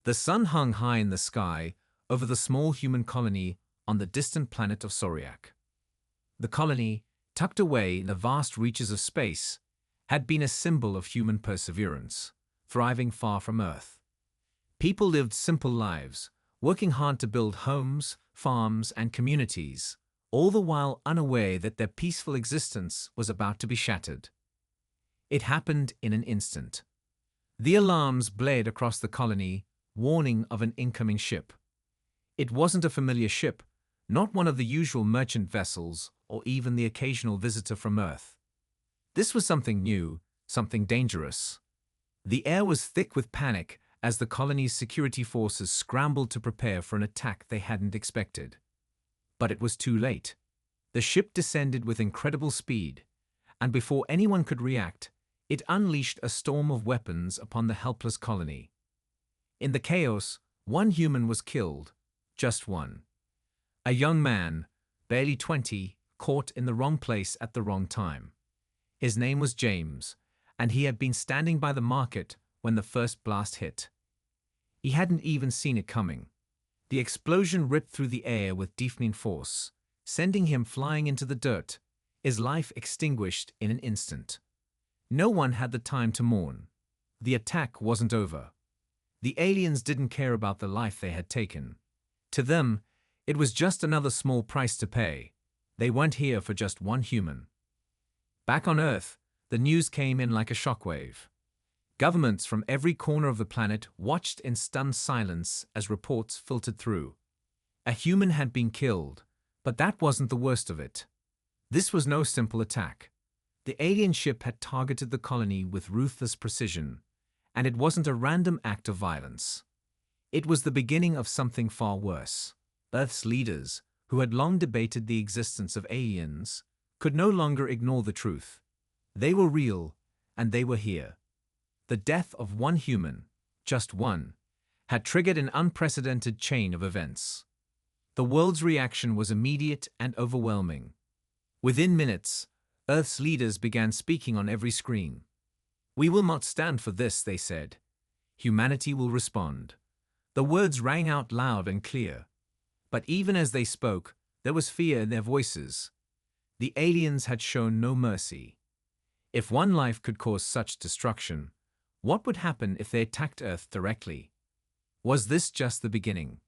The sun hung high in the sky over the small human colony on the distant planet of Soriak. The colony, tucked away in the vast reaches of space, had been a symbol of human perseverance, thriving far from Earth. People lived simple lives, working hard to build homes, farms, and communities, all the while unaware that their peaceful existence was about to be shattered. It happened in an instant. The alarms blared across the colony, warning of an incoming ship. It wasn't a familiar ship, not one of the usual merchant vessels or even the occasional visitor from Earth. This was something new, something dangerous. The air was thick with panic as the colony's security forces scrambled to prepare for an attack they hadn't expected. But it was too late. The ship descended with incredible speed, and before anyone could react, it unleashed a storm of weapons upon the helpless colony. In the chaos, one human was killed, just one. A young man, barely 20, caught in the wrong place at the wrong time. His name was James, and he had been standing by the market when the first blast hit. He hadn't even seen it coming. The explosion ripped through the air with deafening force, sending him flying into the dirt, his life extinguished in an instant. No one had the time to mourn. The attack wasn't over. The aliens didn't care about the life they had taken. To them, it was just another small price to pay. They weren't here for just one human. Back on Earth, the news came in like a shockwave. Governments from every corner of the planet watched in stunned silence as reports filtered through. A human had been killed, but that wasn't the worst of it. This was no simple attack. The alien ship had targeted the colony with ruthless precision, and it wasn't a random act of violence. It was the beginning of something far worse. Earth's leaders, who had long debated the existence of aliens, could no longer ignore the truth. They were real, and they were here. The death of one human, just one, had triggered an unprecedented chain of events. The world's reaction was immediate and overwhelming. Within minutes, Earth's leaders began speaking on every screen. "We will not stand for this," they said. "Humanity will respond." The words rang out loud and clear. But even as they spoke, there was fear in their voices. The aliens had shown no mercy. If one life could cause such destruction, what would happen if they attacked Earth directly? Was this just the beginning?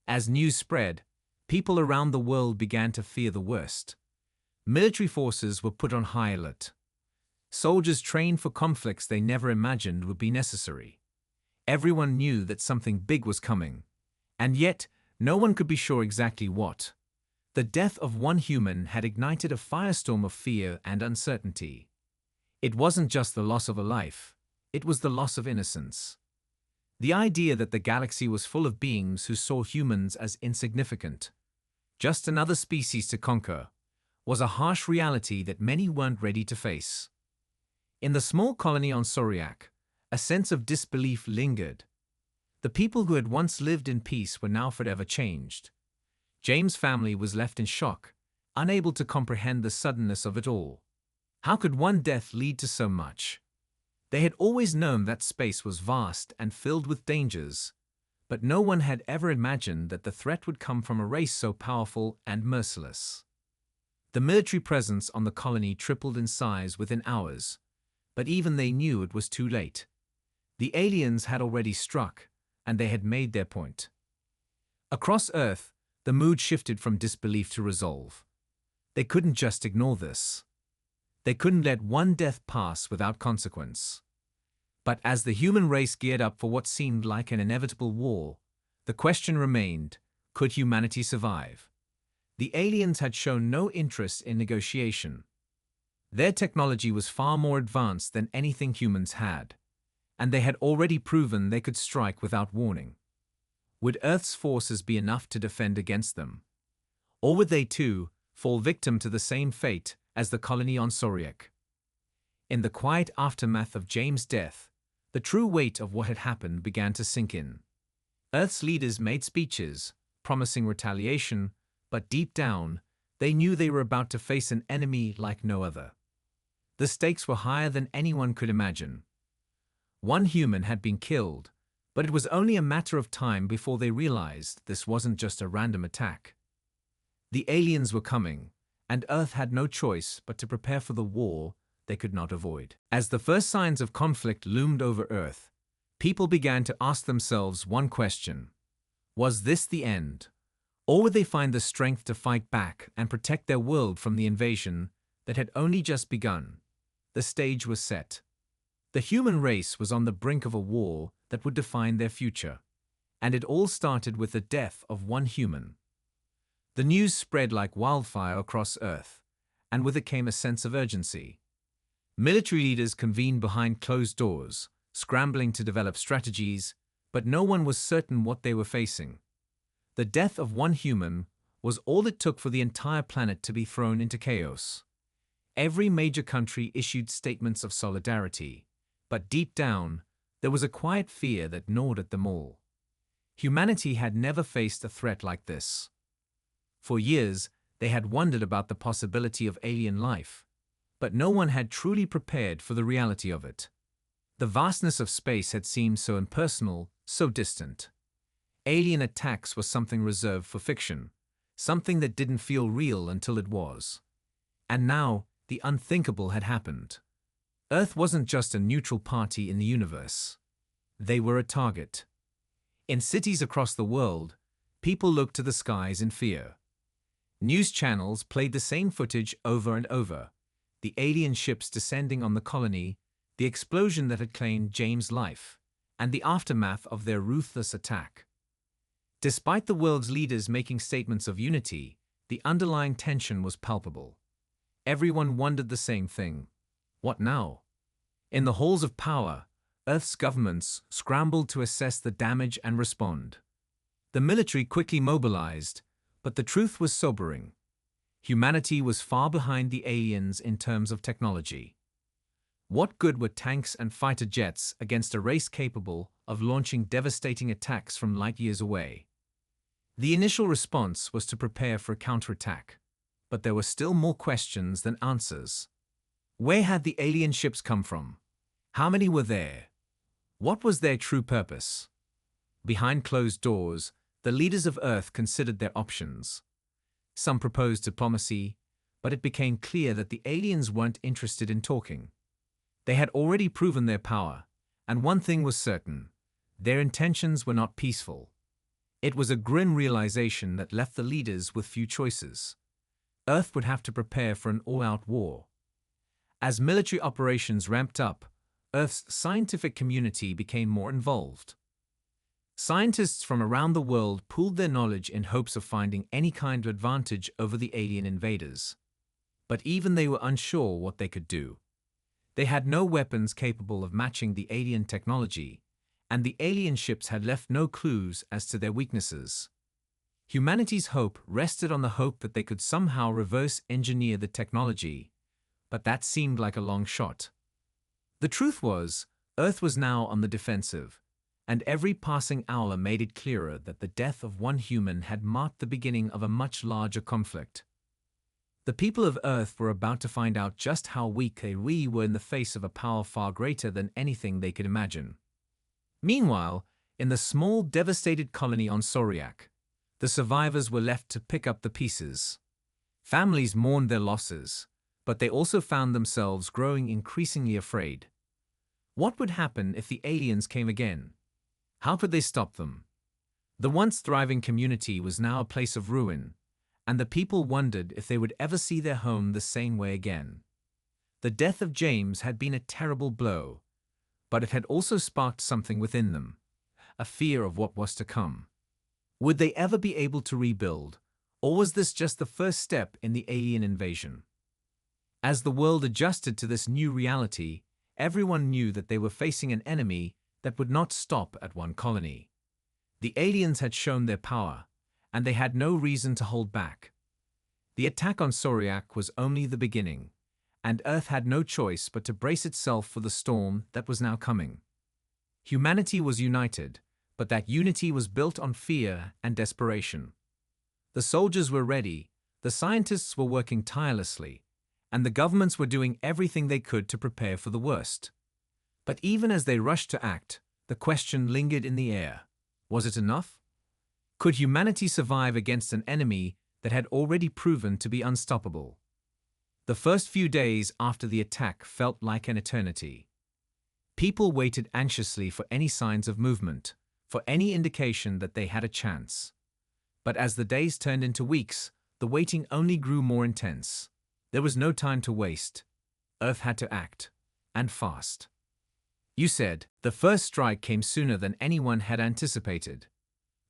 As news spread, people around the world began to fear the worst. Military forces were put on high alert. Soldiers trained for conflicts they never imagined would be necessary. Everyone knew that something big was coming, and yet no one could be sure exactly what. The death of one human had ignited a firestorm of fear and uncertainty. It wasn't just the loss of a life, it was the loss of innocence. The idea that the galaxy was full of beings who saw humans as insignificant, just another species to conquer, was a harsh reality that many weren't ready to face. In the small colony on Soriak, a sense of disbelief lingered. The people who had once lived in peace were now forever changed. James' family was left in shock, unable to comprehend the suddenness of it all. How could one death lead to so much? They had always known that space was vast and filled with dangers, but no one had ever imagined that the threat would come from a race so powerful and merciless. The military presence on the colony tripled in size within hours, but even they knew it was too late. The aliens had already struck, and they had made their point. Across Earth, the mood shifted from disbelief to resolve. They couldn't just ignore this. They couldn't let one death pass without consequence. But as the human race geared up for what seemed like an inevitable war, the question remained, could humanity survive? The aliens had shown no interest in negotiation. Their technology was far more advanced than anything humans had, and they had already proven they could strike without warning. Would Earth's forces be enough to defend against them? Or would they too fall victim to the same fate as the colony on Soriak? In the quiet aftermath of James' death, the true weight of what had happened began to sink in. Earth's leaders made speeches, promising retaliation, but deep down, they knew they were about to face an enemy like no other. The stakes were higher than anyone could imagine. One human had been killed, But it was only a matter of time before they realized this wasn't just a random attack. The aliens were coming, and Earth had no choice but to prepare for the war they could not avoid. As the first signs of conflict loomed over Earth, people began to ask themselves one question: was this the end? Or would they find the strength to fight back and protect their world from the invasion that had only just begun? The stage was set. The human race was on the brink of a war that would define their future, and it all started with the death of one human. The news spread like wildfire across Earth, and with it came a sense of urgency. Military leaders convened behind closed doors, scrambling to develop strategies, but no one was certain what they were facing. The death of one human was all it took for the entire planet to be thrown into chaos. Every major country issued statements of solidarity, but deep down, there was a quiet fear that gnawed at them all. Humanity had never faced a threat like this. For years, they had wondered about the possibility of alien life, but no one had truly prepared for the reality of it. The vastness of space had seemed so impersonal, so distant. Alien attacks were something reserved for fiction, something that didn't feel real until it was. And now, the unthinkable had happened. Earth wasn't just a neutral party in the universe. They were a target. In cities across the world, people looked to the skies in fear. News channels played the same footage over and over: the alien ships descending on the colony, the explosion that had claimed James' life, and the aftermath of their ruthless attack. Despite the world's leaders making statements of unity, the underlying tension was palpable. Everyone wondered the same thing: what now? In the halls of power, Earth's governments scrambled to assess the damage and respond. The military quickly mobilized, but the truth was sobering. Humanity was far behind the aliens in terms of technology. What good were tanks and fighter jets against a race capable of launching devastating attacks from light years away? The initial response was to prepare for a counterattack, but there were still more questions than answers. Where had the alien ships come from? How many were there? What was their true purpose? Behind closed doors, the leaders of Earth considered their options. Some proposed diplomacy, but it became clear that the aliens weren't interested in talking. They had already proven their power, and one thing was certain: their intentions were not peaceful. It was a grim realization that left the leaders with few choices. Earth would have to prepare for an all-out war. As military operations ramped up, Earth's scientific community became more involved. Scientists from around the world pooled their knowledge in hopes of finding any kind of advantage over the alien invaders. But even they were unsure what they could do. They had no weapons capable of matching the alien technology, and the alien ships had left no clues as to their weaknesses. Humanity's hope rested on the hope that they could somehow reverse engineer the technology, but that seemed like a long shot. The truth was, Earth was now on the defensive, and every passing hour made it clearer that the death of one human had marked the beginning of a much larger conflict. The people of Earth were about to find out just how weak they really were in the face of a power far greater than anything they could imagine. Meanwhile, in the small, devastated colony on Soriak, the survivors were left to pick up the pieces. Families mourned their losses, but they also found themselves growing increasingly afraid. What would happen if the aliens came again? How could they stop them? The once thriving community was now a place of ruin, and the people wondered if they would ever see their home the same way again. The death of James had been a terrible blow, but it had also sparked something within them, a fear of what was to come. Would they ever be able to rebuild, or was this just the first step in the alien invasion? As the world adjusted to this new reality, everyone knew that they were facing an enemy that would not stop at one colony. The aliens had shown their power, and they had no reason to hold back. The attack on Soriak was only the beginning, and Earth had no choice but to brace itself for the storm that was now coming. Humanity was united, but that unity was built on fear and desperation. The soldiers were ready, the scientists were working tirelessly, and the governments were doing everything they could to prepare for the worst. But even as they rushed to act, the question lingered in the air. Was it enough? Could humanity survive against an enemy that had already proven to be unstoppable? The first few days after the attack felt like an eternity. People waited anxiously for any signs of movement, for any indication that they had a chance. But as the days turned into weeks, the waiting only grew more intense. There was no time to waste. Earth had to act, and fast. You said, the first strike came sooner than anyone had anticipated.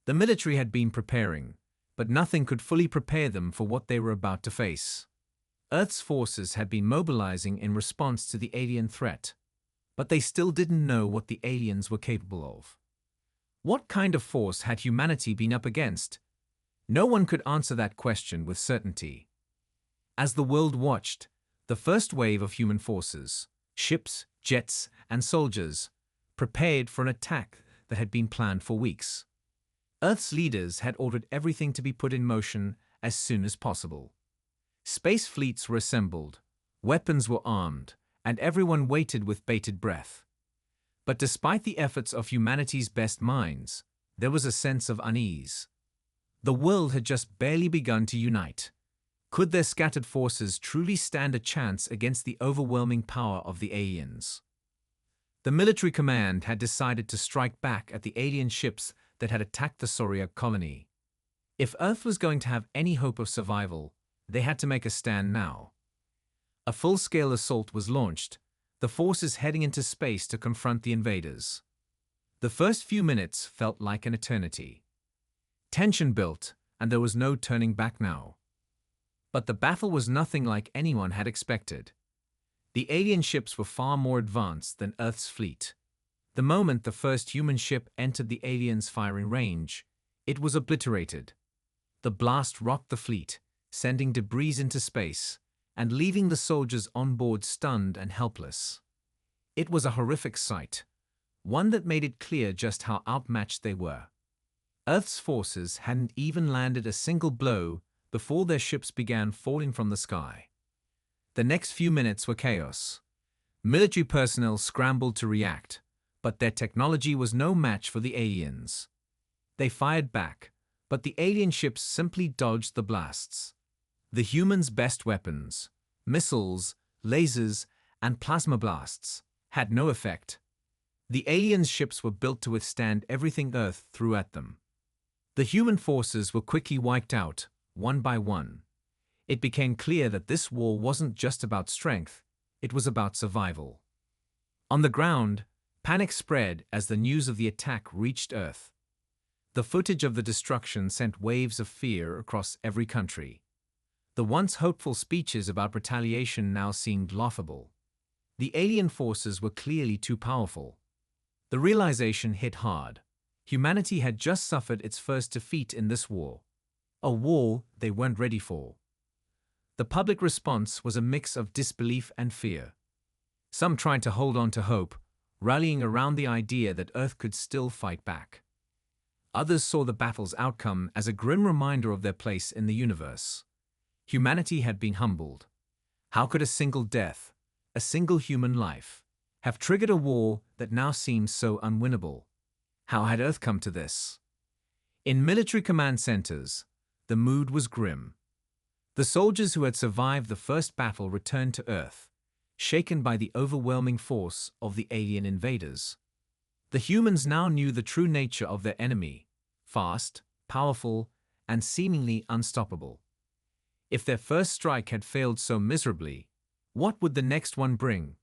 The military had been preparing, but nothing could fully prepare them for what they were about to face. Earth's forces had been mobilizing in response to the alien threat, but they still didn't know what the aliens were capable of. What kind of force had humanity been up against? No one could answer that question with certainty. As the world watched, the first wave of human forces, ships, jets, and soldiers, prepared for an attack that had been planned for weeks. Earth's leaders had ordered everything to be put in motion as soon as possible. Space fleets were assembled, weapons were armed, and everyone waited with bated breath. But despite the efforts of humanity's best minds, there was a sense of unease. The world had just barely begun to unite. Could their scattered forces truly stand a chance against the overwhelming power of the aliens? The military command had decided to strike back at the alien ships that had attacked the Soriak colony. If Earth was going to have any hope of survival, they had to make a stand now. A full-scale assault was launched, the forces heading into space to confront the invaders. The first few minutes felt like an eternity. Tension built, and there was no turning back now. But the battle was nothing like anyone had expected. The alien ships were far more advanced than Earth's fleet. The moment the first human ship entered the aliens' firing range, it was obliterated. The blast rocked the fleet, sending debris into space, and leaving the soldiers on board stunned and helpless. It was a horrific sight, one that made it clear just how outmatched they were. Earth's forces hadn't even landed a single blow before their ships began falling from the sky. The next few minutes were chaos. Military personnel scrambled to react, but their technology was no match for the aliens. They fired back, but the alien ships simply dodged the blasts. The humans' best weapons, missiles, lasers, and plasma blasts, had no effect. The aliens' ships were built to withstand everything Earth threw at them. The human forces were quickly wiped out, one by one. It became clear that this war wasn't just about strength, it was about survival. On the ground, panic spread as the news of the attack reached Earth. The footage of the destruction sent waves of fear across every country. The once hopeful speeches about retaliation now seemed laughable. The alien forces were clearly too powerful. The realization hit hard. Humanity had just suffered its first defeat in this war. A war they weren't ready for. The public response was a mix of disbelief and fear. Some tried to hold on to hope, rallying around the idea that Earth could still fight back. Others saw the battle's outcome as a grim reminder of their place in the universe. Humanity had been humbled. How could a single death, a single human life, have triggered a war that now seems so unwinnable? How had Earth come to this? In military command centers, the mood was grim. The soldiers who had survived the first battle returned to Earth, shaken by the overwhelming force of the alien invaders. The humans now knew the true nature of their enemy: fast, powerful, and seemingly unstoppable. If their first strike had failed so miserably, what would the next one bring?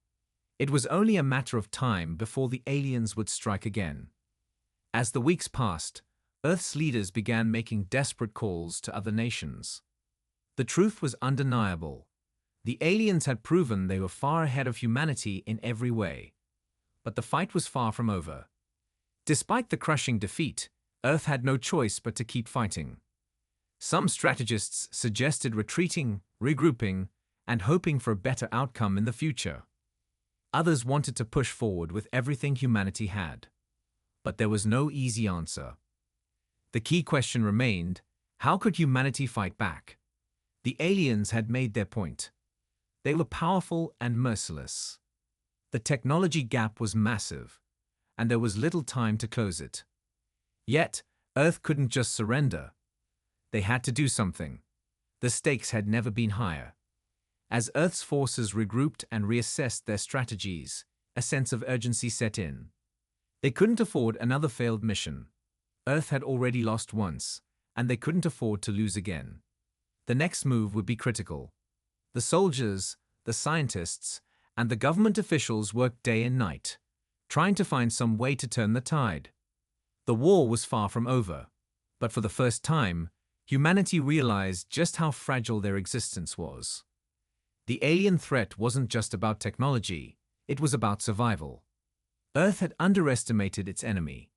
It was only a matter of time before the aliens would strike again. As the weeks passed, Earth's leaders began making desperate calls to other nations. The truth was undeniable. The aliens had proven they were far ahead of humanity in every way. But the fight was far from over. Despite the crushing defeat, Earth had no choice but to keep fighting. Some strategists suggested retreating, regrouping, and hoping for a better outcome in the future. Others wanted to push forward with everything humanity had. But there was no easy answer. The key question remained: how could humanity fight back? The aliens had made their point. They were powerful and merciless. The technology gap was massive. and there was little time to close it. Yet, Earth couldn't just surrender. They had to do something. The stakes had never been higher. As Earth's forces regrouped and reassessed their strategies, a sense of urgency set in. They couldn't afford another failed mission. Earth had already lost once, and they couldn't afford to lose again. The next move would be critical. The soldiers, the scientists, and the government officials worked day and night, trying to find some way to turn the tide. The war was far from over, but for the first time, humanity realized just how fragile their existence was. The alien threat wasn't just about technology, it was about survival. Earth had underestimated its enemy.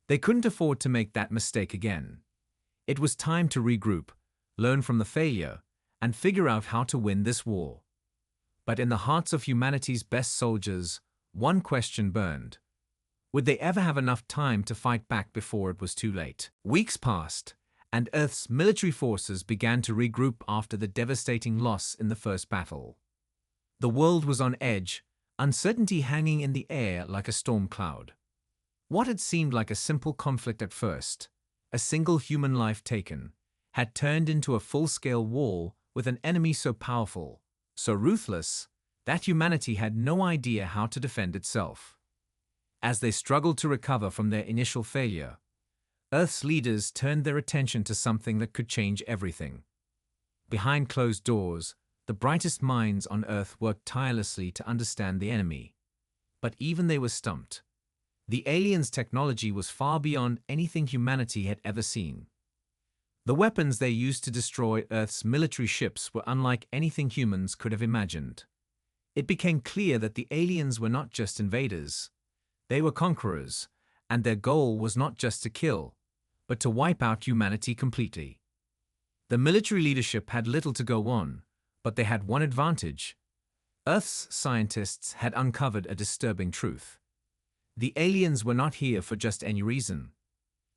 They couldn't afford to make that mistake again. It was time to regroup, learn from the failure, and figure out how to win this war. But in the hearts of humanity's best soldiers, one question burned. Would they ever have enough time to fight back before it was too late? Weeks passed, and Earth's military forces began to regroup after the devastating loss in the first battle. The world was on edge, uncertainty hanging in the air like a storm cloud. What had seemed like a simple conflict at first, a single human life taken, had turned into a full-scale war with an enemy so powerful, so ruthless, that humanity had no idea how to defend itself. As they struggled to recover from their initial failure, Earth's leaders turned their attention to something that could change everything. Behind closed doors, the brightest minds on Earth worked tirelessly to understand the enemy. But even they were stumped. The aliens' technology was far beyond anything humanity had ever seen. The weapons they used to destroy Earth's military ships were unlike anything humans could have imagined. It became clear that the aliens were not just invaders. They were conquerors, and their goal was not just to kill, but to wipe out humanity completely. The military leadership had little to go on, but they had one advantage. Earth's scientists had uncovered a disturbing truth. The aliens were not here for just any reason.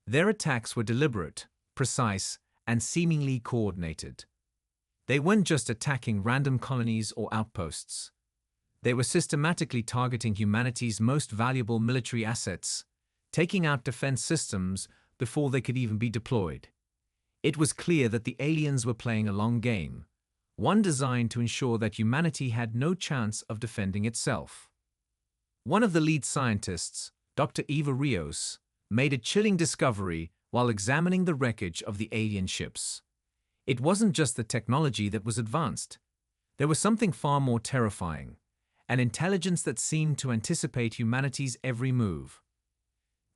Their attacks were deliberate, precise, and seemingly coordinated. They weren't just attacking random colonies or outposts. They were systematically targeting humanity's most valuable military assets, taking out defense systems before they could even be deployed. It was clear that the aliens were playing a long game, one designed to ensure that humanity had no chance of defending itself. One of the lead scientists, Dr. Eva Rios, made a chilling discovery while examining the wreckage of the alien ships. It wasn't just the technology that was advanced. There was something far more terrifying, an intelligence that seemed to anticipate humanity's every move.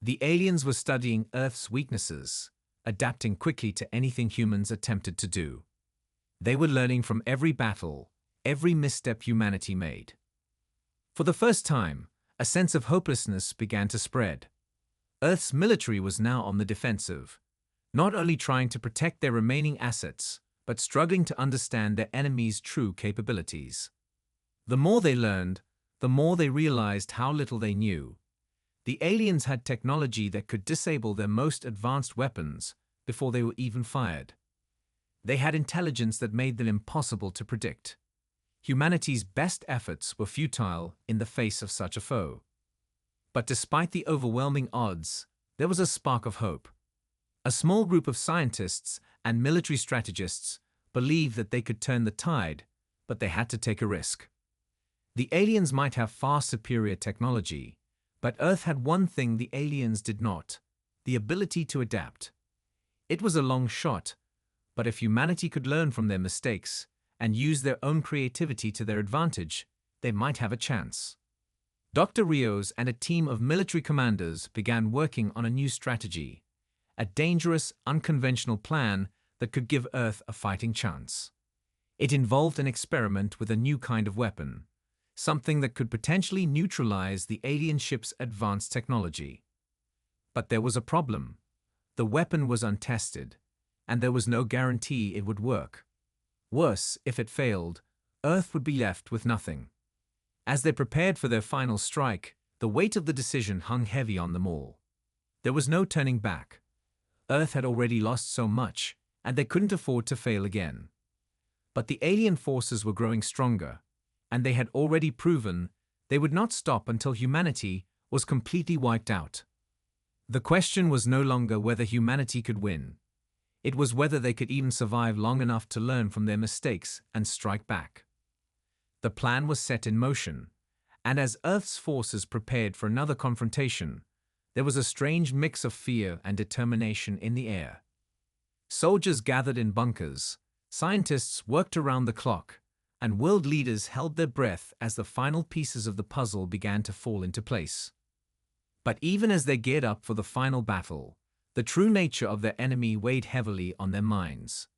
The aliens were studying Earth's weaknesses, adapting quickly to anything humans attempted to do. They were learning from every battle, every misstep humanity made. For the first time, a sense of hopelessness began to spread. Earth's military was now on the defensive, not only trying to protect their remaining assets, but struggling to understand their enemy's true capabilities. The more they learned, the more they realized how little they knew. The aliens had technology that could disable their most advanced weapons before they were even fired. They had intelligence that made them impossible to predict. Humanity's best efforts were futile in the face of such a foe. But despite the overwhelming odds, there was a spark of hope. A small group of scientists and military strategists believed that they could turn the tide, but they had to take a risk. The aliens might have far superior technology, but Earth had one thing the aliens did not: the ability to adapt. It was a long shot, but if humanity could learn from their mistakes and use their own creativity to their advantage, they might have a chance. Dr. Rios and a team of military commanders began working on a new strategy, a dangerous, unconventional plan that could give Earth a fighting chance. It involved an experiment with a new kind of weapon, something that could potentially neutralize the alien ship's advanced technology. But there was a problem. The weapon was untested, and there was no guarantee it would work. Worse, if it failed, Earth would be left with nothing. As they prepared for their final strike, the weight of the decision hung heavy on them all. There was no turning back. Earth had already lost so much, and they couldn't afford to fail again. But the alien forces were growing stronger, and they had already proven they would not stop until humanity was completely wiped out. The question was no longer whether humanity could win. It was whether they could even survive long enough to learn from their mistakes and strike back. The plan was set in motion, and as Earth's forces prepared for another confrontation, there was a strange mix of fear and determination in the air. Soldiers gathered in bunkers, scientists worked around the clock, and world leaders held their breath as the final pieces of the puzzle began to fall into place. But even as they geared up for the final battle, the true nature of their enemy weighed heavily on their minds.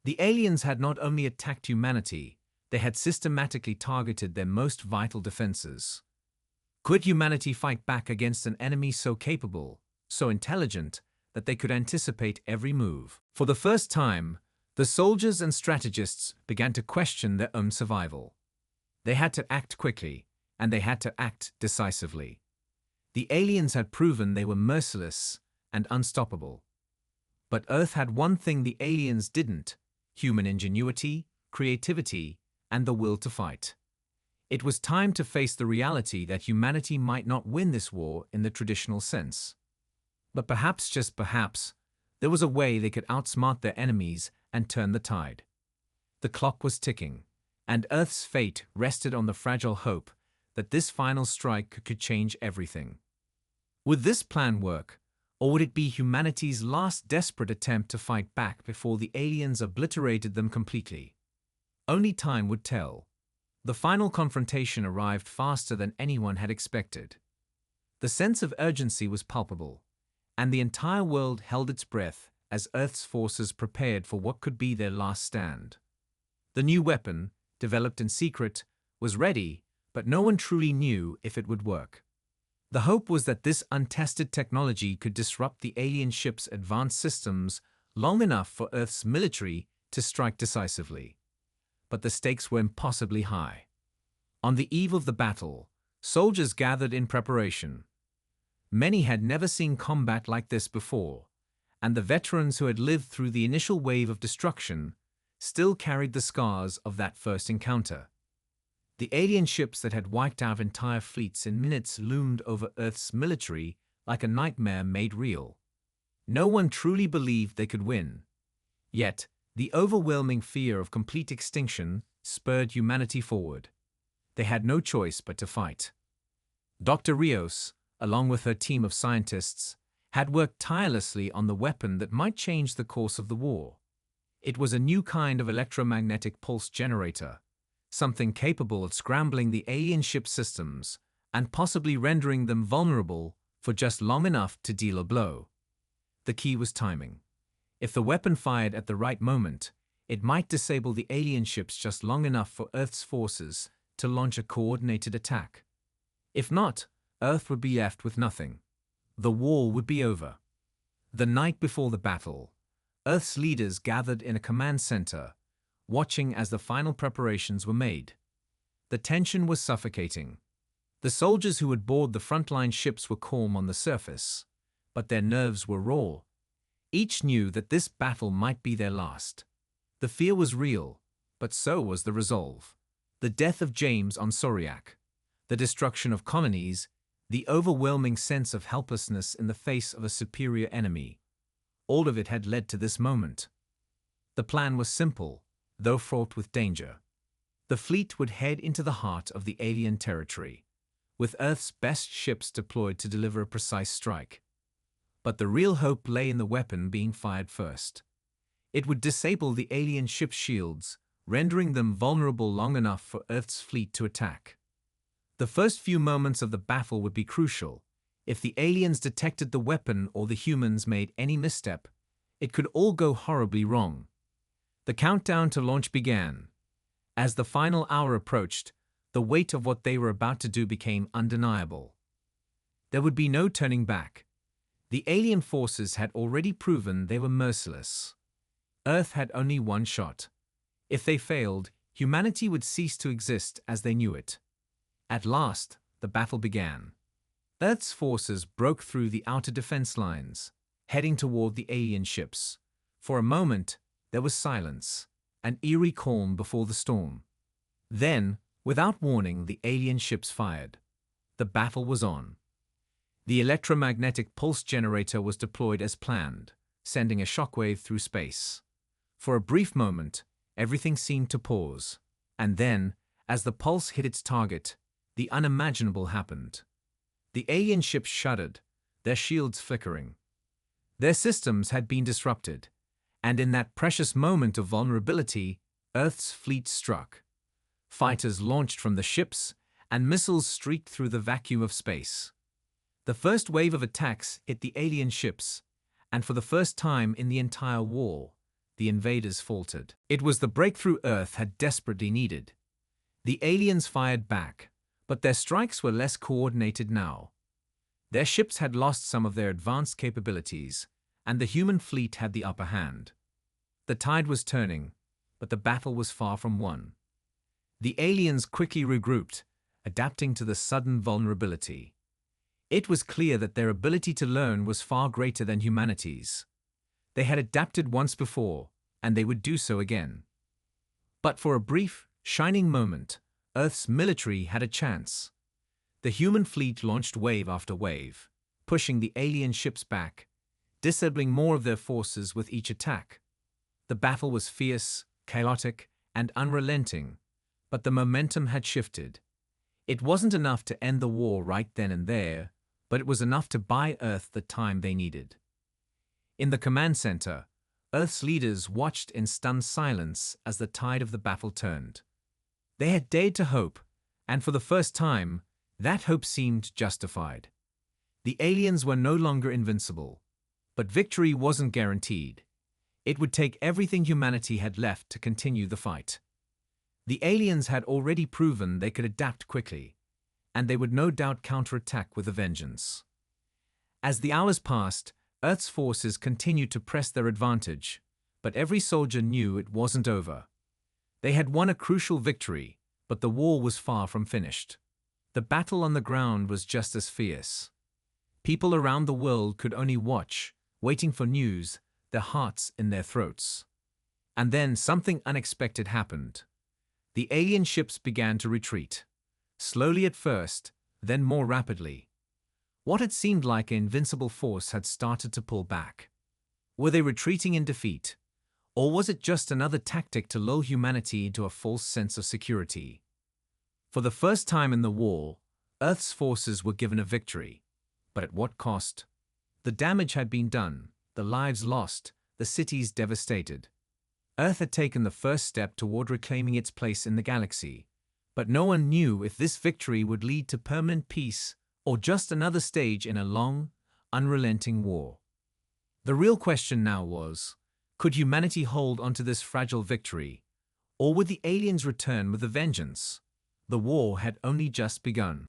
The aliens had not only attacked humanity, they had systematically targeted their most vital defenses. Could humanity fight back against an enemy so capable, so intelligent, that they could anticipate every move? For the first time, the soldiers and strategists began to question their own survival. They had to act quickly, and they had to act decisively. The aliens had proven they were merciless and unstoppable. But Earth had one thing the aliens didn't: human ingenuity, creativity, and the will to fight. It was time to face the reality that humanity might not win this war in the traditional sense. But perhaps, just perhaps, there was a way they could outsmart their enemies and turn the tide. The clock was ticking, and Earth's fate rested on the fragile hope that this final strike could change everything. Would this plan work, or would it be humanity's last desperate attempt to fight back before the aliens obliterated them completely? Only time would tell. The final confrontation arrived faster than anyone had expected. The sense of urgency was palpable, and the entire world held its breath as Earth's forces prepared for what could be their last stand. The new weapon, developed in secret, was ready, but no one truly knew if it would work. The hope was that this untested technology could disrupt the alien ship's advanced systems long enough for Earth's military to strike decisively. But the stakes were impossibly high. On the eve of the battle, soldiers gathered in preparation. Many had never seen combat like this before, and the veterans who had lived through the initial wave of destruction still carried the scars of that first encounter. The alien ships that had wiped out entire fleets in minutes loomed over Earth's military like a nightmare made real. No one truly believed they could win. Yet, the overwhelming fear of complete extinction spurred humanity forward. They had no choice but to fight. Dr. Rios, along with her team of scientists, had worked tirelessly on the weapon that might change the course of the war. It was a new kind of electromagnetic pulse generator, something capable of scrambling the alien ship systems and possibly rendering them vulnerable for just long enough to deal a blow. The key was timing. If the weapon fired at the right moment, it might disable the alien ships just long enough for Earth's forces to launch a coordinated attack. If not, Earth would be left with nothing. The war would be over. The night before the battle, Earth's leaders gathered in a command center, watching as the final preparations were made. The tension was suffocating. The soldiers who had boarded the frontline ships were calm on the surface, but their nerves were raw. Each knew that this battle might be their last. The fear was real, but so was the resolve. The death of James on Soriak, the destruction of colonies, the overwhelming sense of helplessness in the face of a superior enemy. All of it had led to this moment. The plan was simple, though fraught with danger. The fleet would head into the heart of the alien territory, with Earth's best ships deployed to deliver a precise strike. But the real hope lay in the weapon being fired first. It would disable the alien ship's shields, rendering them vulnerable long enough for Earth's fleet to attack. The first few moments of the battle would be crucial. If the aliens detected the weapon or the humans made any misstep, it could all go horribly wrong. The countdown to launch began. As the final hour approached, the weight of what they were about to do became undeniable. There would be no turning back. The alien forces had already proven they were merciless. Earth had only one shot. If they failed, humanity would cease to exist as they knew it. At last, the battle began. Earth's forces broke through the outer defense lines, heading toward the alien ships. For a moment, there was silence, an eerie calm before the storm. Then, without warning, the alien ships fired. The battle was on. The electromagnetic pulse generator was deployed as planned, sending a shockwave through space. For a brief moment, everything seemed to pause. And then, as the pulse hit its target, the unimaginable happened. The alien ships shuddered, their shields flickering. Their systems had been disrupted, and in that precious moment of vulnerability, Earth's fleet struck. Fighters launched from the ships, and missiles streaked through the vacuum of space. The first wave of attacks hit the alien ships, and for the first time in the entire war, the invaders faltered. It was the breakthrough Earth had desperately needed. The aliens fired back, but their strikes were less coordinated now. Their ships had lost some of their advanced capabilities, and the human fleet had the upper hand. The tide was turning, but the battle was far from won. The aliens quickly regrouped, adapting to the sudden vulnerability. It was clear that their ability to learn was far greater than humanity's. They had adapted once before, and they would do so again. But for a brief, shining moment, Earth's military had a chance. The human fleet launched wave after wave, pushing the alien ships back, disabling more of their forces with each attack. The battle was fierce, chaotic, and unrelenting, but the momentum had shifted. It wasn't enough to end the war right then and there, but it was enough to buy Earth the time they needed. In the command center, Earth's leaders watched in stunned silence as the tide of the battle turned. They had dared to hope, and for the first time, that hope seemed justified. The aliens were no longer invincible, but victory wasn't guaranteed. It would take everything humanity had left to continue the fight. The aliens had already proven they could adapt quickly, and they would no doubt counterattack with a vengeance. As the hours passed, Earth's forces continued to press their advantage, but every soldier knew it wasn't over. They had won a crucial victory, but the war was far from finished. The battle on the ground was just as fierce. People around the world could only watch, waiting for news, their hearts in their throats. And then something unexpected happened. The alien ships began to retreat. Slowly at first, then more rapidly. What had seemed like an invincible force had started to pull back. Were they retreating in defeat? Or was it just another tactic to lull humanity into a false sense of security? For the first time in the war, Earth's forces were given a victory. But at what cost? The damage had been done, the lives lost, the cities devastated. Earth had taken the first step toward reclaiming its place in the galaxy, but no one knew if this victory would lead to permanent peace or just another stage in a long, unrelenting war. The real question now was, could humanity hold onto this fragile victory, or would the aliens return with a vengeance? The war had only just begun.